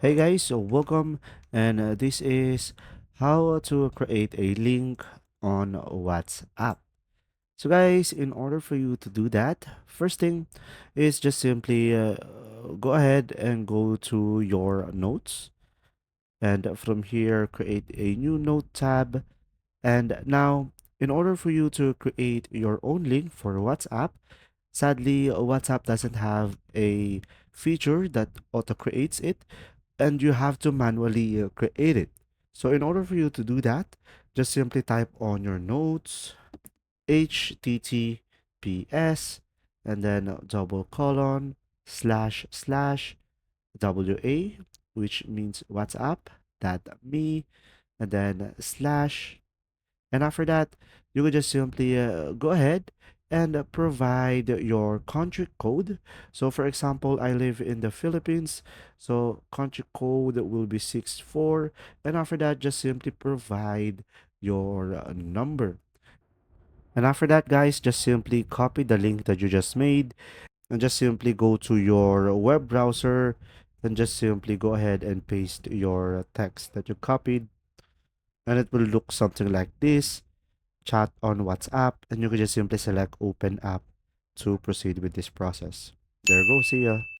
Hey guys, so welcome, and this is how to create a link on WhatsApp. So, guys, in order for you to do that, first thing is just simply go ahead and go to your notes, and from here, create a new note tab. And now, in order for you to create your own link for WhatsApp, sadly, WhatsApp doesn't have a feature that auto creates it and you have to manually create it. So in order for you to do that, just simply type on your notes https and then double colon slash slash wa, which means WhatsApp that me, and then slash, and after that, you could just simply go ahead and provide your country code. So, for example, I live in the Philippines, so country code will be 64. And after that, just simply provide your number. And after that, guys, just simply copy the link that you just made and just simply go to your web browser and just simply go ahead and paste your text that you copied. And it will look something like this: chat on WhatsApp, and you can just simply select open app to proceed with this process. There you go. See ya.